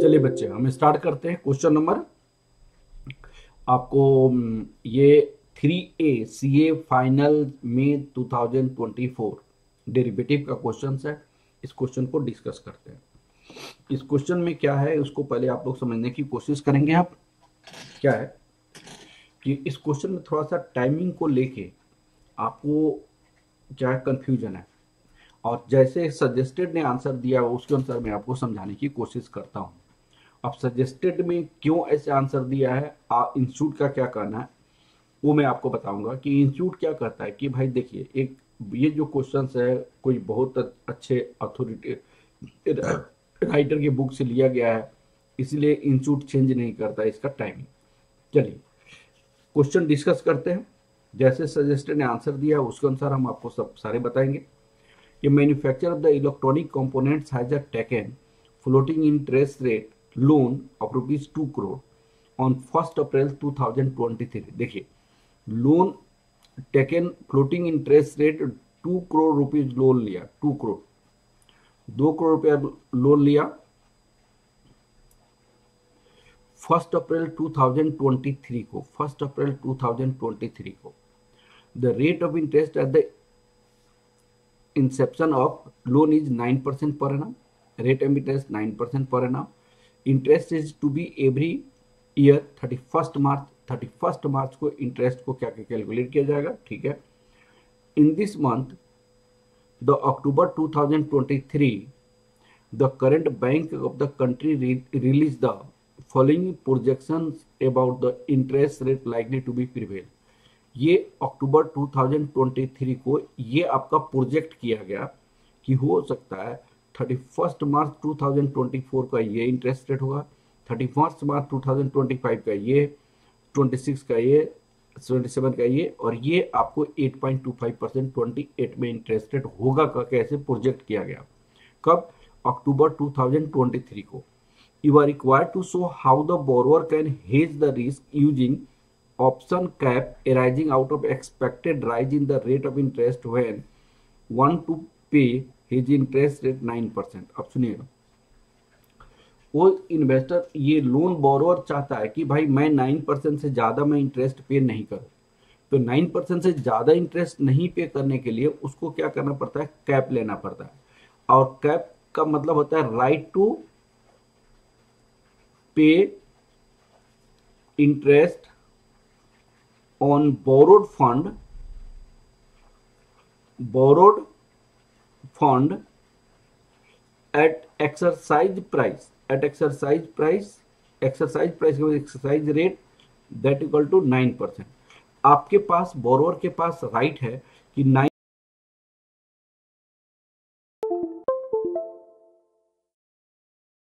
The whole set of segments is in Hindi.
चलिए बच्चे, हम स्टार्ट करते हैं। क्वेश्चन नंबर आपको ये 3A CA फाइनल में 2024 डेरिवेटिव का क्वेश्चन है। इस क्वेश्चन को डिस्कस करते हैं। इस क्वेश्चन में क्या है उसको पहले आप लोग समझने की कोशिश करेंगे। आप क्या है कि इस क्वेश्चन में थोड़ा सा टाइमिंग को लेके आपको क्या है कंफ्यूजन है, और जैसे सजेस्टेड ने आंसर दिया उसके अनुसार मैं आपको समझाने की कोशिश करता हूँ। अब सजेस्टेड में क्यों ऐसे आंसर दिया है, इंस्टीट्यूट का क्या कहना है, वो मैं आपको बताऊंगा कि इंस्टीट्यूट क्या कहता है। कि भाई देखिए, एक ये जो क्वेश्चंस है कोई बहुत अच्छे अथॉरिटी राइटर की बुक से लिया गया है, इसलिए इंस्टीट्यूट चेंज नहीं करता इसका टाइमिंग। चलिए क्वेश्चन डिस्कस करते हैं। जैसे सजेस्टेड ने आंसर दिया उसके अनुसार हम आपको सब सारे बताएंगे। ये manufacture of the electronic components has taken floating interest rate loan of ₹2 crore on 1 अप्रैल 2023। देखिए, loan taken floating interest rate 2 crore rupees loan लिया, 2 करोड़, 2 करोड़ रुपया लोन लिया 1 अप्रैल 2023 को, 1 अप्रैल 2023 को। The rate of interest at the inception of loan is 9% per annum. Rate of interest 9% per annum. Interest is to be every year 31 मार्च को इंटरेस्ट को क्या कैलकुलेट किया जाएगा, ठीक है। In this month the October 2023 the current bank of the country release the following projections about the interest rate likely to be prevail. ये अक्टूबर 2023 को ये आपका प्रोजेक्ट किया गया कि हो सकता है 31 मार्च 2024 का ये इंटरेस्ट रेट होगा, 31 मार्च 2025 का ये, 26 का ये, 27 का ये, और ये आपको 8.25% 28 में इंटरेस्ट रेट होगा का कैसे प्रोजेक्ट किया गया। कब? अक्टूबर 2023 को। You are required to show how the borrower can hedge the risk using option cap arising out of expected rise in the rate of interest when want to pay his interest rate 9%। अब सुनिएगा, वो इन्वेस्टर ये लोन बोरोअर चाहता है कि भाई मैं 9% से ज्यादा मैं इंटरेस्ट पे नहीं करूं, तो 9% से ज्यादा इंटरेस्ट नहीं पे करने के लिए उसको क्या करना पड़ता है, कैप लेना पड़ता है। और कैप का मतलब होता है राइट टू पे interest on borrowed fund at exercise price rate that equal to 9%। आपके पास बोरोअर के पास राइट है कि 9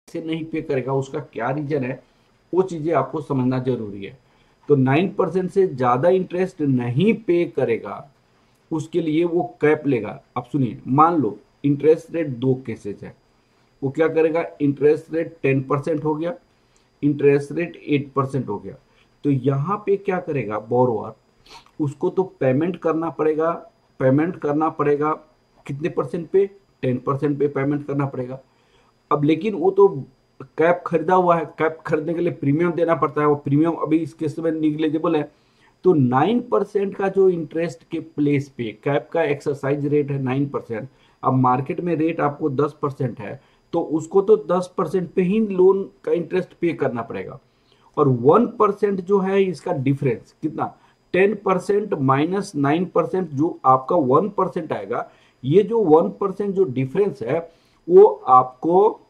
से नहीं पे करेगा, उसका क्या रीजन है वो चीजें आपको समझना जरूरी है। तो 9% से ज्यादा इंटरेस्ट नहीं पे करेगा उसके लिए वो कैप लेगा। अब सुनिए, मान लो इंटरेस्ट रेट दो केसेस है, वो क्या करेगा, इंटरेस्ट रेट 10% हो गया, इंटरेस्ट रेट 8% हो गया। तो यहाँ पे क्या करेगा बोरोअर, उसको तो पेमेंट करना पड़ेगा कितने परसेंट पे, 10% पे पेमेंट करना पड़ेगा। अब लेकिन वो तो कैप खरीदा हुआ है, कैप खरीदने के लिए प्रीमियम देना पड़ता है, वो प्रीमियम अभी इस केस में निग्लेजेबल है। तो 9% का जो इंटरेस्ट के प्लेस पे कैप का एक्सरसाइज रेट है 9%। अब मार्केट में रेट आपको 10% है, तो उसको तो 10% पे ही लोन का इंटरेस्ट पे करना पड़ेगा। और 1% जो है इसका डिफरेंस कितना, 10% माइनस 9% जो आपका 1% आएगा, ये जो 1% जो डिफरेंस है वो आपको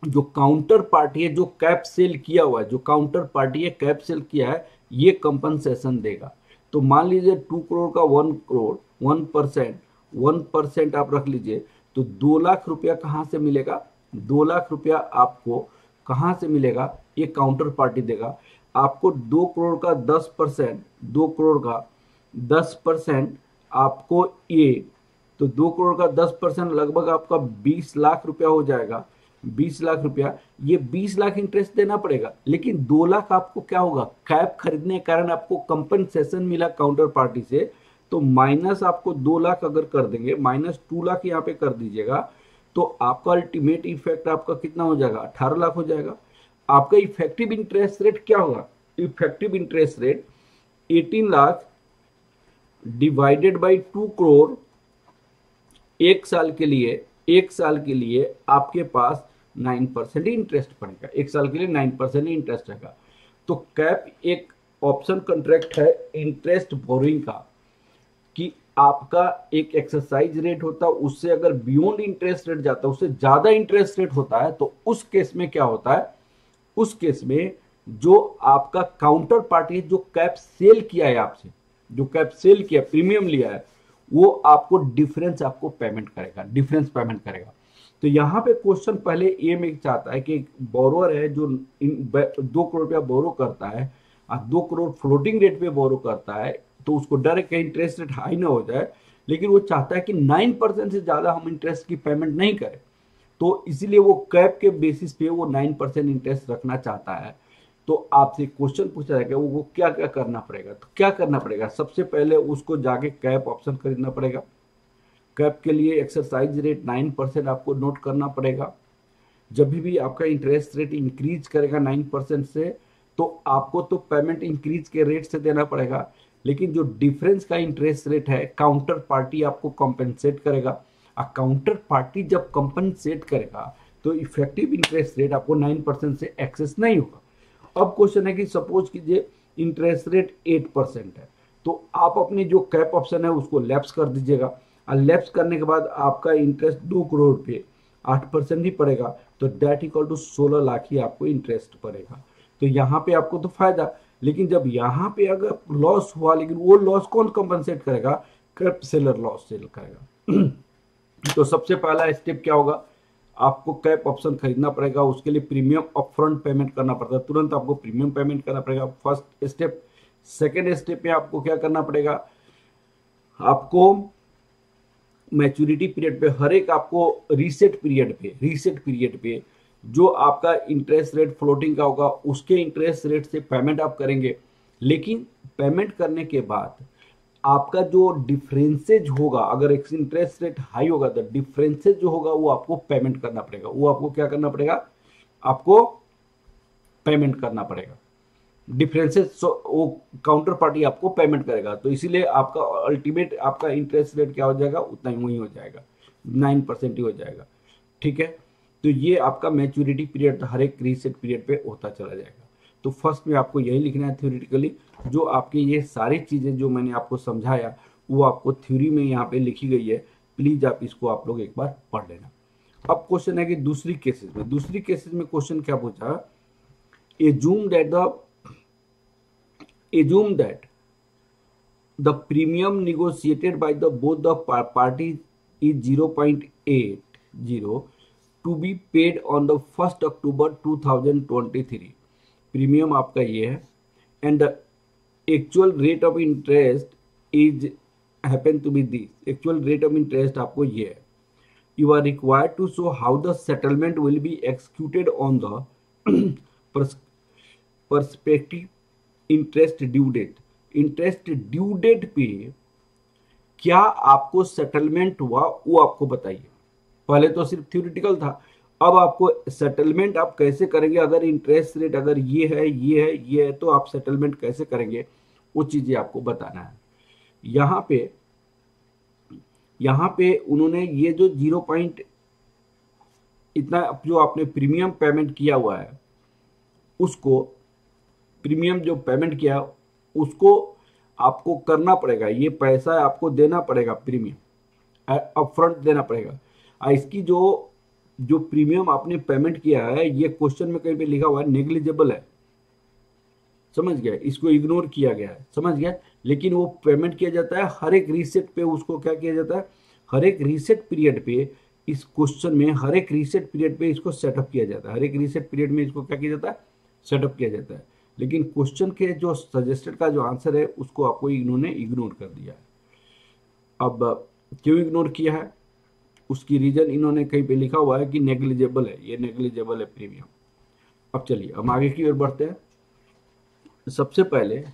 जो काउंटर पार्टी है, जो कैप सेल किया हुआ है, जो काउंटर पार्टी है कैप सेल किया है, ये कंपनसेशन देगा। तो मान लीजिए 2 करोड़ का 1 करोड़ 1% आप रख लीजिए, तो 2 लाख रुपया कहां से मिलेगा, 2 लाख रुपया आपको कहां से मिलेगा, ये काउंटर पार्टी देगा आपको। 2 करोड़ का 10%, 2 करोड़ का 10% आपको ये, तो 2 करोड़ का 10% लगभग आपका 20 लाख रुपया हो जाएगा। 20 लाख रुपया, ये 20 लाख इंटरेस्ट देना पड़ेगा, लेकिन 2 लाख आपको क्या होगा, कैप खरीदने के कारण आपको कंपनसेशन मिला काउंटर पार्टी से। तो माइनस आपको 2 लाख अगर कर देंगे, माइनस 2 लाख यहाँ पे कर दीजिएगा, तो आपका अल्टीमेट इफेक्ट आपका कितना हो जाएगा, 18 लाख हो जाएगा। आपका इफेक्टिव इंटरेस्ट रेट क्या होगा? Effective interest rate 18 lakh divided by 2 crore, एक साल के लिए, एक साल के लिए आपके पास 9% ही इंटरेस्ट पड़ेगा, एक साल के लिए 9% ही इंटरेस्ट रहेगा। तो कैप एक ऑप्शन कॉन्ट्रैक्ट है इंटरेस्ट बोरिंग का, कि आपका एक एक्सरसाइज रेट होता है, उससे अगर बियॉन्ड इंटरेस्ट रेट जाता है, उससे ज्यादा इंटरेस्ट रेट होता है, तो उस केस में क्या होता है? उस केस में जो आपका काउंटर पार्टी जो कैप सेल किया है आपसे, जो कैप सेल किया, प्रीमियम लिया है, वो आपको डिफरेंस आपको पेमेंट करेगा, डिफरेंस पेमेंट करेगा। तो यहाँ पे क्वेश्चन पहले ये में चाहता है कि एक बोरोअर है जो 2 करोड़ रुपया बोरो करता है और 2 करोड़ फ्लोटिंग रेट पे बोरो करता है, तो उसको डर है कहीं इंटरेस्ट रेट हाई ना हो जाए, लेकिन वो चाहता है कि 9% से ज्यादा हम इंटरेस्ट की पेमेंट नहीं करें, तो इसीलिए वो कैप के बेसिस पे वो 9% इंटरेस्ट रखना चाहता है। तो आपसे क्वेश्चन पूछा जाएगा वो क्या क्या करना पड़ेगा? तो क्या करना पड़ेगा? सबसे पहले उसको जाके कैप ऑप्शन खरीदना पड़ेगा। कैप के लिए एक्सरसाइज रेट 9% आपको नोट करना पड़ेगा। जब भी आपका इंटरेस्ट रेट इंक्रीज करेगा 9% से, तो आपको तो पेमेंट इंक्रीज के रेट से देना पड़ेगा, लेकिन जो डिफरेंस का इंटरेस्ट रेट है काउंटर पार्टी आपको कॉम्पेंसेट करेगा, और काउंटर पार्टी जब कॉम्पेंसेट करेगा तो इफेक्टिव इंटरेस्ट रेट आपको 9% से एक्सेस नहीं होगा। अब क्वेश्चन है कि सपोज कीजिए इंटरेस्ट रेट 8% है, तो आप अपनी जो कैप ऑप्शन है उसको लैप्स कर दीजिएगा, और लैप्स करने के बाद आपका इंटरेस्ट 2 करोड़ पे 8% ही पड़ेगा, तो डेट इक्वल टू 16 लाख ही आपको इंटरेस्ट पड़ेगा। तो यहाँ पे आपको तो फायदा, लेकिन जब यहाँ पे अगर लॉस हुआ, लेकिन वो लॉस कौन कंपनसेट करेगा? कैप सेलर लॉस सेल करेगा। तो सबसे पहला स्टेप क्या होगा? आपको कैप ऑप्शन खरीदना पड़ेगा, उसके लिए प्रीमियम अपफ्रंट पेमेंट करना पड़ता है, तुरंत आपको प्रीमियम पेमेंट करना पड़ेगा, फर्स्ट स्टेप। सेकेंड स्टेप में आपको क्या करना पड़ेगा? आपको मैच्योरिटी पीरियड पे, हर एक आपको रीसेट पीरियड पे जो आपका इंटरेस्ट रेट फ्लोटिंग का होगा उसके इंटरेस्ट रेट से पेमेंट आप करेंगे, लेकिन पेमेंट करने के बाद आपका जो डिफरेंसेज होगा, अगर इंटरेस्ट रेट हाई होगा तो डिफरेंसेज जो होगा वो आपको पेमेंट करना पड़ेगा। वो आपको क्या करना पड़ेगा? आपको पेमेंट करना पड़ेगा डिफरेंसेस, वो काउंटर पार्टी आपको पेमेंट करेगा। तो इसीलिए आपका अल्टीमेट आपका इंटरेस्ट रेट क्या हो जाएगा? उतना ही हो जाएगा, 9% ही हो जाएगा। ठीक है, तो ये आपका मैच्योरिटी पीरियड हर एक रीसेट पीरियड पे होता चला जाएगा। तो फर्स्ट में आपको यही लिखना है थ्योरेटिकली, जो आपकी ये सारी चीज़ें जो मैंने आपको समझाया वो आपको थ्योरी में यहाँ पे लिखी गई है, प्लीज आप इसको आप लोग एक बार पढ़ लेना। अब क्वेश्चन है कि दूसरी केसेस में क्वेश्चन क्या पूछा? assume that the premium negotiated by both the parties is 0.80 to be paid on the 1st October 2023। Premium आपका ये है, and the actual rate of interest is happen to be this. Actual rate of interest आपको ये है। You are required to show how the settlement will be executed on the perspective interest due date. Interest due date पे क्या आपको सेटलमेंट हुआ वो आपको बताइए। पहले तो सिर्फ थ्योरेटिकल था, अब आपको सेटलमेंट आप कैसे करेंगे? अगर इंटरेस्ट रेट अगर ये है ये है ये है, तो आप सेटलमेंट कैसे करेंगे वो चीजें आपको बताना है। यहाँ पे उन्होंने ये जो 0 पॉइंट इतना जो आपने प्रीमियम पेमेंट किया हुआ है, उसको प्रीमियम जो पेमेंट किया उसको आपको करना पड़ेगा, ये पैसा आपको देना पड़ेगा, प्रीमियम अपफ्रंट देना पड़ेगा। इसकी जो प्रीमियम आपने पेमेंट किया है, ये क्वेश्चन में कहीं पे लिखा हुआ है नेग्लिजिबल है, समझ गया? इसको इग्नोर किया गया है, समझ गया? लेकिन वो पेमेंट किया जाता है हर एक रीसेट पे। उसको क्या किया जाता है? हर एक रीसेट पीरियड पे, इस क्वेश्चन में हर एक रीसेट पीरियड पे इसको सेटअप किया जाता है। हर एक रीसेट पीरियड में इसको क्या किया जाता है? सेटअप किया जाता है। लेकिन क्वेश्चन के जो सजेस्टेड का जो आंसर है उसको आपको इन्होंने इग्नोर कर दिया है। अब क्यों इग्नोर किया है? उसकी रीजन इन्होंने कहीं पे लिखा हुआ है कि नेग्लिजिबल है, ये नेग्लिजिबल है प्रीमियम। अब चलिए हम आगे की ओर बढ़ते हैं। सबसे पहले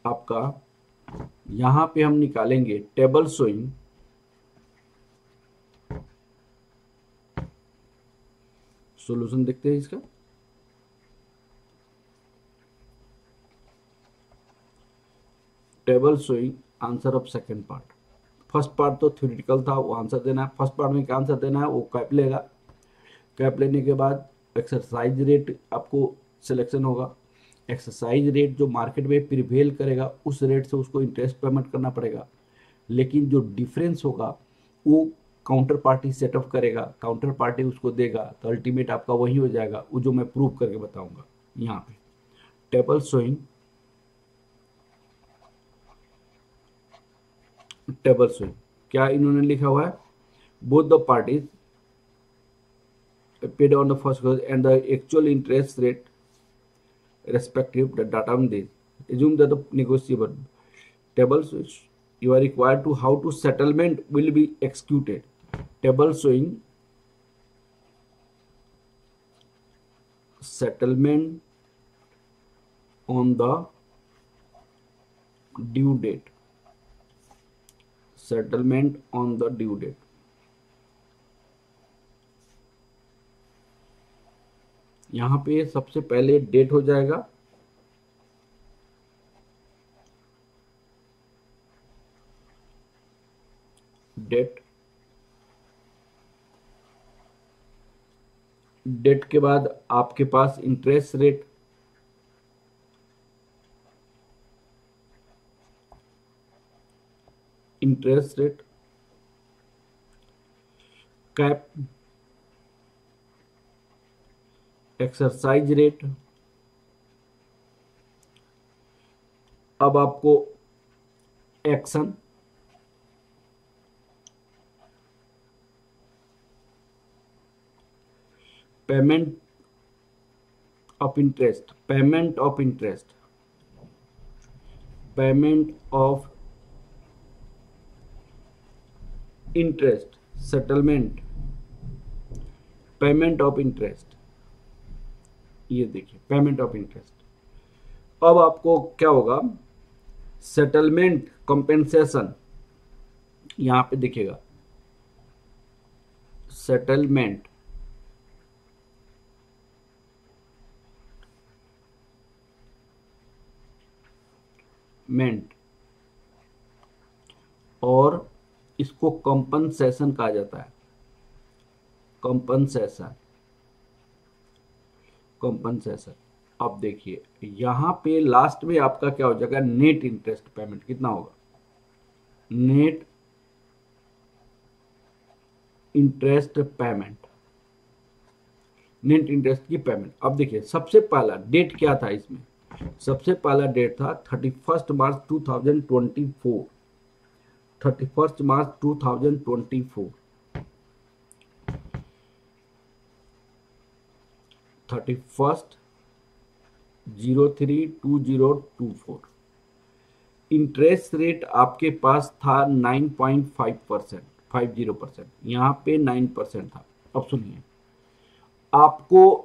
आपका यहां पे हम निकालेंगे टेबल शोइंग सॉल्यूशन, देखते हैं इसका। Table showing answer of second part. First part तो थ्योरेटिकल था, वो आंसर देना है। फर्स्ट पार्ट में क्या आंसर देना है, वो कैप लेगा। कैप लेने के बाद एक्सरसाइज रेट आपको सिलेक्शन होगा। एक्सरसाइज रेट जो मार्केट में प्रिवेल करेगा उस रेट से उसको इंटरेस्ट पेमेंट करना पड़ेगा, लेकिन जो डिफरेंस होगा वो काउंटर पार्टी सेटअप करेगा, काउंटर पार्टी उसको देगा, तो अल्टीमेट आपका वही हो जाएगा, वो जो मैं प्रूव करके बताऊंगा। यहाँ पे टेबल शोइंग, टेबल शोइंग क्या इन्होंने लिखा हुआ है, both the parties paid on the first close and the actual interest rate respective the data on this assume that the negotiable tables you are required to how to settlement will be executed, table showing settlement on the due date, settlement on the due date। यहाँ पे सबसे पहले डेट हो जाएगा, डेट, डेट के बाद आपके पास interest rate, interest rate, cap, exercise rate. अब आपको action, payment of interest, payment of interest, payment of interest, settlement, payment of interest. ये देखिए पेमेंट ऑफ इंटरेस्ट। अब आपको क्या होगा, सेटलमेंट कंपेंसेशन, यहां पे देखिएगा सेटलमेंट मेंट और इसको कंपनसेशन कहा जाता है, कंपनसेशन, कंपनसेशन। अब देखिए यहां पे लास्ट में आपका क्या हो जाएगा, नेट इंटरेस्ट पेमेंट कितना होगा, net interest payment, net interest की पेमेंट। अब देखिए सबसे पहला डेट क्या था इसमें, सबसे पहला डेट था 31 मार्च 2024, 31 मार्च 2024, 31/03/2024। इंटरेस्ट रेट आपके पास था 9.5%, 50%, यहाँ पे 9% था। अब सुनिए, आपको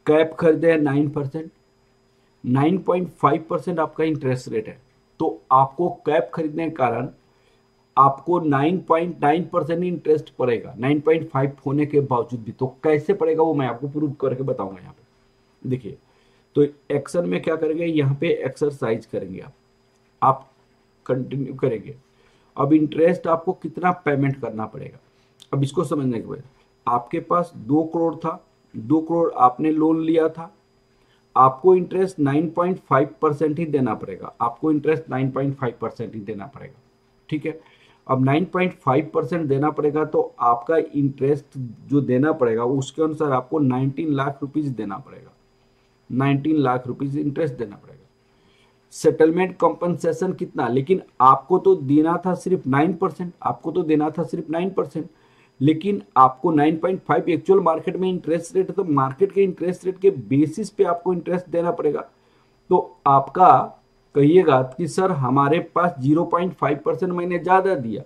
कैप खरीदे 9%, 9.5% आपका इंटरेस्ट रेट है, तो आपको कैप खरीदने के कारण आपको 9.9% इंटरेस्ट पड़ेगा, 9.5 होने के बावजूद भी। तो कैसे पड़ेगा वो मैं आपको प्रूव करके बताऊंगा। यहाँ पे देखिए, तो एक्शन में क्या करेंगे, यहाँ पे एक्सरसाइज करेंगे, आप कंटिन्यू करेंगे। अब इंटरेस्ट आपको कितना पेमेंट करना पड़ेगा, अब इसको समझने के बाद आपके पास 2 करोड़ था, 2 करोड़ आपने लोन लिया था, आपको इंटरेस्ट 9.5% ही देना पड़ेगा, आपको इंटरेस्ट 9.5% ही देना पड़ेगा। ठीक है, अब 9.5% देना पड़ेगा, तो आपका इंटरेस्ट जो देना पड़ेगा उसके अनुसार आपको 19 लाख रुपीज देना पड़ेगा, 19 लाख रुपीज इंटरेस्ट देना पड़ेगा। सेटलमेंट कंपनसेशन कितना, लेकिन आपको तो देना था सिर्फ 9%, आपको तो देना था सिर्फ 9%, लेकिन आपको 9.5 एक्चुअल मार्केट में इंटरेस्ट रेट है, तो मार्केट के इंटरेस्ट रेट के बेसिस पे आपको इंटरेस्ट देना पड़ेगा। तो आपका कहिएगा कि सर हमारे पास 0.5% मैंने ज्यादा दिया,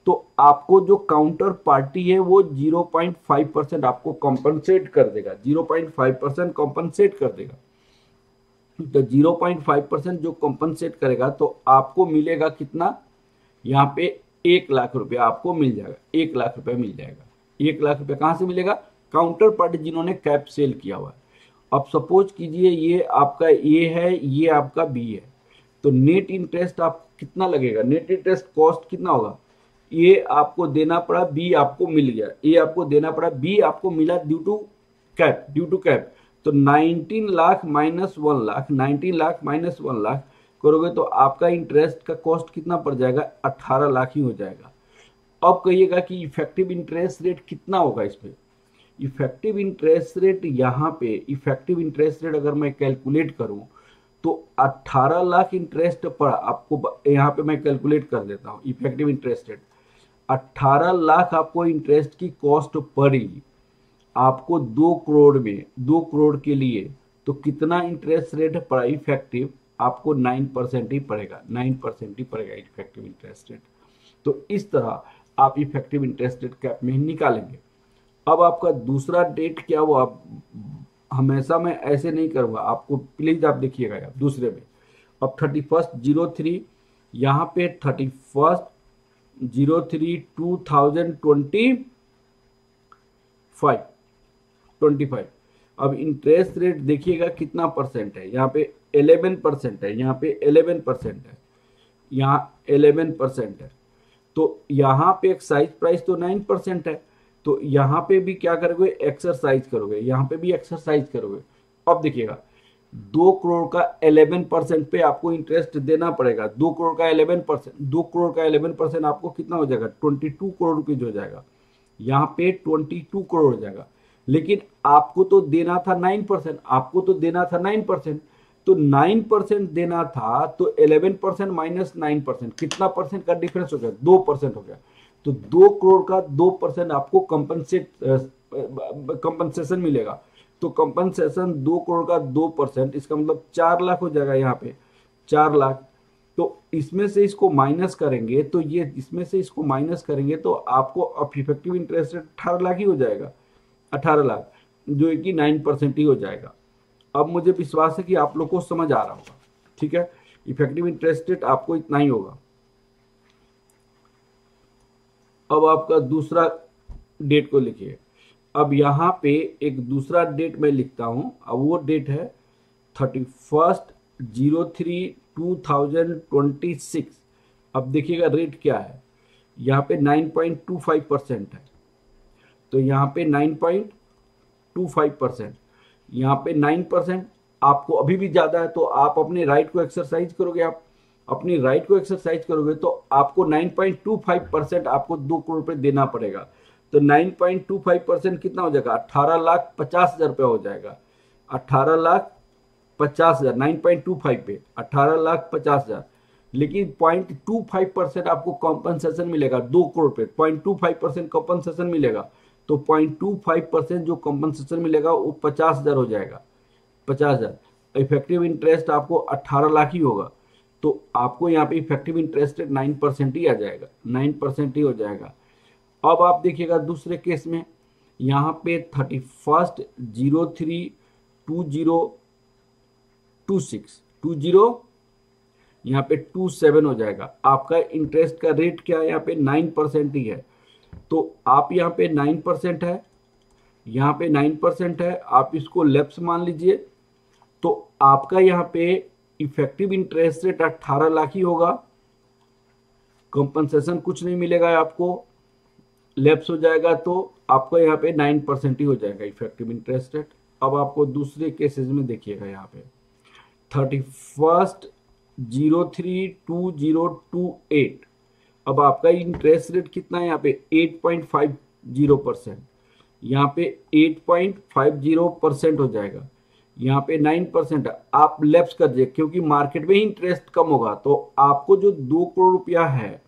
तो आपको जो काउंटर पार्टी है वो 0.5% आपको कॉम्पनसेट कर देगा, 0.5% कॉम्पनसेट कर देगा। तो 0.5% जो कॉम्पनसेट करेगा तो आपको मिलेगा कितना, यहाँ पे 1 लाख रुपया आपको मिल जाएगा, 1 लाख रुपया मिल जाएगा। 1 लाख रुपया कहाँ से मिलेगा, काउंटर पार्टी जिन्होंने कैप सेल किया हुआ है। अब सपोज कीजिए ये आपका ए है, ये आपका बी है, तो नेट इंटरेस्ट आपको कितना लगेगा, नेट इंटरेस्ट कॉस्ट कितना होगा, ए आपको देना पड़ा, बी आपको मिल गया, ए आपको देना पड़ा, बी आपको मिला due to cap, due to cap. तो 19 लाख माइनस 1 लाख, 19 लाख माइनस 1 लाख करोगे तो आपका इंटरेस्ट का कॉस्ट कितना पड़ जाएगा, 18 लाख ही हो जाएगा। अब कहिएगा कि इफेक्टिव इंटरेस्ट रेट कितना होगा इस पे। इफेक्टिव इंटरेस्ट रेट यहाँ पे, इफेक्टिव इंटरेस्ट रेट अगर मैं कैलकुलेट करूं तो 18 लाख इंटरेस्ट पड़ा आपको, यहाँ पे मैं कैलकुलेट कर देता हूँ इफेक्टिव इंटरेस्ट रेट। 18 लाख आपको इंटरेस्ट की कॉस्ट पड़ी आपको 2 करोड़ में, 2 करोड़ के लिए, तो कितना इंटरेस्ट रेट पड़ा इफेक्टिव, आपको 9% ही पड़ेगा, 9% ही पड़ेगा इफेक्टिव इंटरेस्ट रेट। तो इस तरह आप इफेक्टिव इंटरेस्ट रेट कैप में निकालेंगे। अब आपका दूसरा डेट क्या हुआ, हमेशा मैं ऐसे नहीं करूंगा, आपको प्लीज आप देखिएगा यार दूसरे में। अब 31/03 यहाँ पे 31/03/2025। अब इंटरेस्ट रेट देखिएगा कितना परसेंट है, यहाँ पे 11% है, यहाँ पे 11% है, यहाँ 11% है। तो यहाँ पे एक्साइज प्राइस तो 9% है, तो यहाँ पे भी क्या करोगे, एक्सरसाइज करोगे, यहाँ पे भी एक्सरसाइज करोगे। अब देखिएगा 2 करोड़ का 11% पे आपको इंटरेस्ट देना पड़ेगा, 2 करोड़ का 11%, 2 करोड़ का 11% आपको कितना हो जाएगा, 22 करोड़ रुपीज हो जाएगा, यहाँ पे 22 करोड़ हो जाएगा। लेकिन आपको तो देना था 9%, आपको तो देना था 9%, तो 9% देना था, तो 11% माइनस 9% कितना परसेंट का डिफरेंस हो गया, 2% हो गया। तो 2 करोड़ का 2% आपको कंपनसेशन मिलेगा। तो कंपनसेशन 2 करोड़ का 2%, इसका मतलब 4 लाख हो जाएगा, यहाँ पे 4 लाख। तो इसमें से इसको माइनस करेंगे, तो ये इसमें से इसको माइनस करेंगे तो आपको इफेक्टिव इंटरेस्ट रेट 18 लाख ही हो जाएगा, 18 लाख, जो कि 9% ही हो जाएगा। अब मुझे विश्वास है कि आप लोग को समझ आ रहा होगा, ठीक है। इफेक्टिव इंटरेस्ट रेट आपको इतना ही होगा। अब आपका दूसरा डेट को लिखिए। अब यहाँ पे एक दूसरा डेट मैं लिखता हूं, अब वो डेट है 31/03/2026। अब देखिएगा रेट क्या है, यहाँ पे 9.25% है, तो यहाँ पे 9.25%, यहाँ पे 9%। आपको अभी भी ज्यादा है तो आप अपने राइट को एक्सरसाइज करोगे, आप अपनी राइट को एक्सरसाइज करोगे तो आपको 9.25% आपको 2 करोड़ रुपए देना पड़ेगा। तो 9.25% कितना हो जाएगा, 18,50,000 रुपया हो जाएगा, 18,50,000, 9.25 पे 18,50,000। लेकिन 0.25% आपको कॉम्पनसेशन मिलेगा 2 करोड़ पे, 0.25% कॉम्पनसेशन मिलेगा। तो 0.25% जो कॉम्पनसेशन मिलेगा वो 50,000 हो जाएगा, 50,000। इफेक्टिव इंटरेस्ट आपको 18 लाख ही होगा, तो आपको यहाँ पे इफेक्टिव इंटरेस्ट रेट 9% ही आ जाएगा, 9% ही हो जाएगा। अब आप देखिएगा दूसरे केस में, यहाँ पे 31/03/2026, यहाँ पे 27 हो जाएगा। आपका इंटरेस्ट का रेट क्या है, यहाँ पे 9% ही है। तो आप यहाँ पे 9% है, यहाँ पे 9% है, आप इसको लेफ्ट मान लीजिए। तो आपका यहाँ पे इफेक्टिव इंटरेस्ट रेट 18 लाख ही होगा, कंपनसेशन कुछ नहीं मिलेगा आपको, लेफ्ट हो जाएगा, तो आपको यहाँ पे 9% ही हो जाएगा इफेक्टिव इंटरेस्ट रेट। अब आपको दूसरे केसेस में देखिएगा, यहाँ पे 31/03/2028। अब आपका इंटरेस्ट रेट कितना है, यहाँ पे 8.50%, यहाँ पे 8.50% हो जाएगा, यहाँ पे 9% आप लेफ्ट कर दीजिए, क्योंकि मार्केट में ही इंटरेस्ट कम होगा। तो आपको जो 2 करोड़ रुपया है,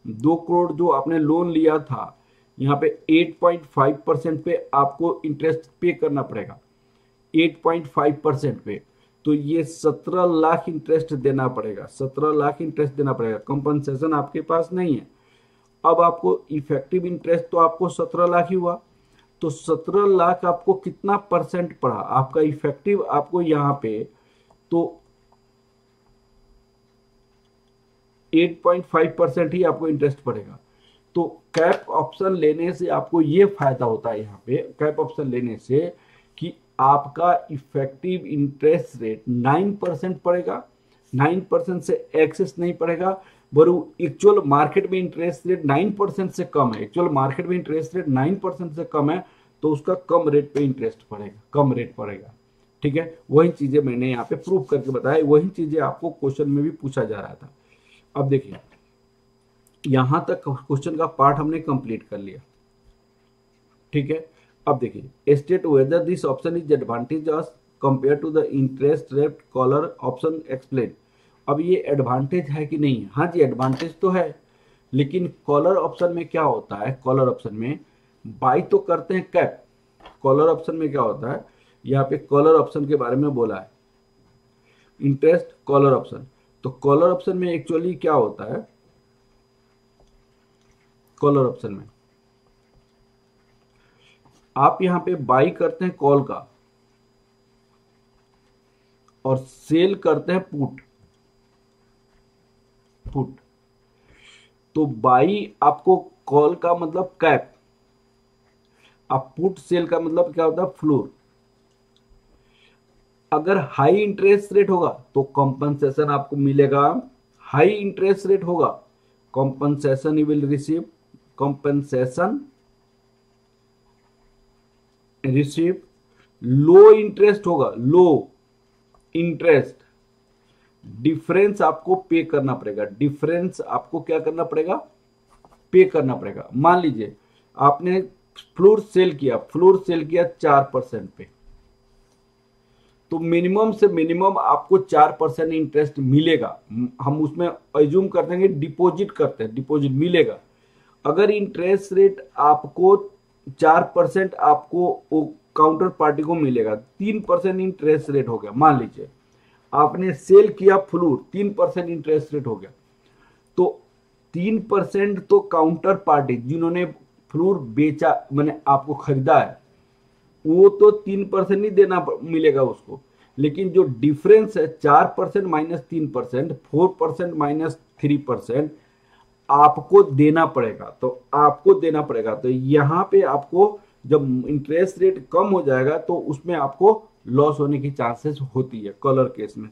2 करोड़ जो आपने लोन लिया था, यहाँ पे 8.5% पे आपको इंटरेस्ट पे करना पड़ेगा, 8.5% पे। तो ये 17 लाख इंटरेस्ट देना पड़ेगा, 17 लाख इंटरेस्ट देना पड़ेगा, कंपनसेशन आपके पास नहीं है। अब आपको इफेक्टिव इंटरेस्ट तो आपको 17 लाख ही हुआ, तो 17 लाख आपको कितना परसेंट पड़ा, आपका इफेक्टिव आपको यहाँ पे तो 8.5% ही आपको इंटरेस्ट पड़ेगा। तो कैप ऑप्शन लेने से आपको ये फायदा होता है, यहाँ पे कैप ऑप्शन लेने से कि आपका इफेक्टिव इंटरेस्ट रेट 9% पड़ेगा, 9% से एक्सेस नहीं पड़ेगा, बरु एक्चुअल मार्केट में इंटरेस्ट रेट 9% से कम है, एक्चुअल मार्केट में इंटरेस्ट रेट 9% से कम है, तो उसका कम रेट पे इंटरेस्ट पड़ेगा, कम रेट पड़ेगा। ठीक है, वही चीजें मैंने यहाँ पे प्रूव करके बताया, वही चीजें आपको क्वेश्चन में भी पूछा जा रहा था। अब देखिए यहां तक क्वेश्चन का पार्ट हमने कंप्लीट कर लिया। ठीक है, अब देखिए state whether this option is advantageous compare to the interest rate collar option explain. अब ये एडवांटेज है कि नहीं? हाँ जी, एडवांटेज तो है, लेकिन कॉलर ऑप्शन में क्या होता है, कॉलर ऑप्शन में बाई तो करते हैं कैप। कॉलर ऑप्शन में क्या होता है, यहाँ पे कॉलर ऑप्शन के बारे में बोला है, इंटरेस्ट कॉलर ऑप्शन। तो कॉलर ऑप्शन में एक्चुअली क्या होता है, कॉलर ऑप्शन में आप यहां पे बाई करते हैं कॉल का और सेल करते हैं पुट। पुट तो बाई आपको कॉल का मतलब कैप, आप पुट सेल का मतलब क्या होता है, फ्लोर। अगर हाई इंटरेस्ट रेट होगा तो कॉम्पनसेशन आपको मिलेगा, हाई इंटरेस्ट रेट होगा compensation you will receive, compensation receive. Low interest होगा, लो इंटरेस्ट, डिफरेंस आपको पे करना पड़ेगा, डिफरेंस आपको क्या करना पड़ेगा, पे करना पड़ेगा। मान लीजिए आपने फ्लोर सेल किया, फ्लोर सेल किया 4% पे, तो मिनिमम से मिनिमम आपको 4% इंटरेस्ट मिलेगा। हम उसमें एज्यूम करते हैं, डिपॉजिट करते हैं, डिपॉजिट मिलेगा। अगर इंटरेस्ट रेट आपको 4% आपको काउंटर पार्टी को मिलेगा, 3% इंटरेस्ट रेट हो गया, मान लीजिए आपने सेल किया फ्लोर, 3% इंटरेस्ट रेट हो गया, तो 3% तो काउंटर पार्टी जिन्होंने फ्लोर बेचा, मैंने आपको खरीदा है, वो तो 3% नहीं देना मिलेगा उसको, लेकिन जो डिफरेंस है 4% माइनस 3%, 4% माइनस 3% आपको देना पड़ेगा। तो आपको देना पड़ेगा, तो यहां पे आपको जब इंटरेस्ट रेट कम हो जाएगा तो उसमें आपको लॉस होने की चांसेस होती है कॉलर केस में।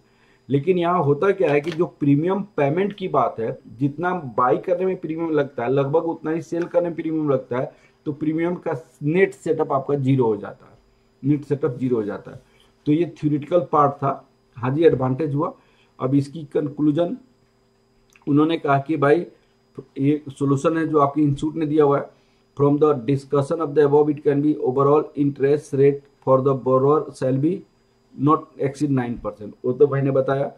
लेकिन यहाँ होता क्या है कि जो प्रीमियम पेमेंट की बात है, जितना बाई करने में प्रीमियम लगता है लगभग उतना ही सेल करने में प्रीमियम लगता है, तो प्रीमियम का नेट सेटअप आपका जीरो हो जाता है, नेट सेटअप जीरो हो जाता है। तो ये थ्योरेटिकल पार्ट था, हाँ जी एडवांटेज हुआ। अब इसकी कंक्लूजन उन्होंने कहा कि भाई ये सॉल्यूशन है जो आपके इंस्टीट्यूट ने दिया हुआ है, from the discussion of the above it can be overall interest rate for the borrower shall be not exceed 9%। वो तो भाई ने बताया।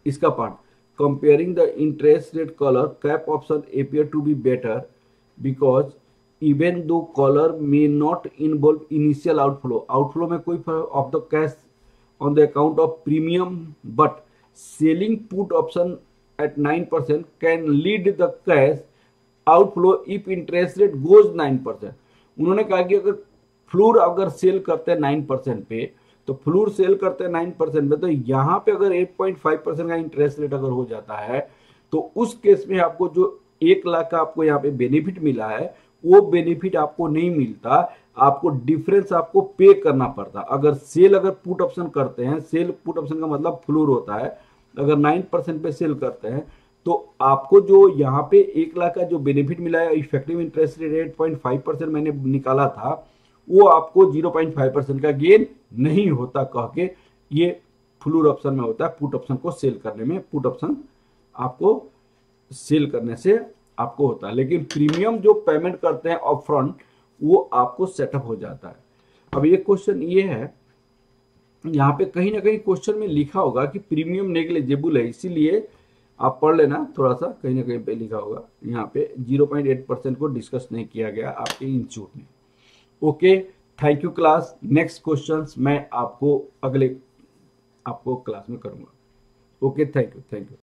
इसका part comparing the interest rate collar cap option appear to be better because even though collar may not involve initial outflow, outflow में कोई off the cash on the account of premium, but selling put option at 9% can lead the cash outflow if interest rate goes 9%। उन्होंने कहा कि अगर फ्लोर अगर सेल करते हैं 9% पे, तो फ्लोर सेल करते हैं 9% पे, तो यहाँ पे अगर 8.5% का इंटरेस्ट रेट अगर हो जाता है, तो उस केस में आपको जो 1 लाख का आपको यहाँ पे बेनिफिट मिला है, वो बेनिफिट आपको नहीं मिलता, आपको डिफरेंस आपको पे करना पड़ता। अगर सेल अगर पुट ऑप्शन करते हैं, सेल पुट ऑप्शन का मतलब फ्लोर होता है, अगर 9% पे सेल करते हैं तो आपको जो यहाँ पे 1 लाख का जो बेनिफिट मिला है, इफेक्टिव इंटरेस्ट रेट 8.5% मैंने निकाला था, वो आपको 0.5% का गेन नहीं होता कह के ये फ्लोर ऑप्शन में होता है। पुट ऑप्शन को सेल करने में, पुट ऑप्शन आपको सेल करने से आपको होता है, लेकिन प्रीमियम जो पेमेंट करते हैं अपफ्रंट वो आपको सेटअप हो जाता है। अब ये क्वेश्चन ये है, यहाँ पे कहीं ना कहीं क्वेश्चन में लिखा होगा कि प्रीमियम नेग्लिजिबल है, इसीलिए आप पढ़ लेना थोड़ा सा, कहीं ना कहीं पे लिखा होगा। यहाँ पे 0.8% को डिस्कस नहीं किया गया आपके इंस्टीट्यूट में। Okay, thank you class. Next questions मैं आपको अगले क्लास में करूंगा। Okay, thank you.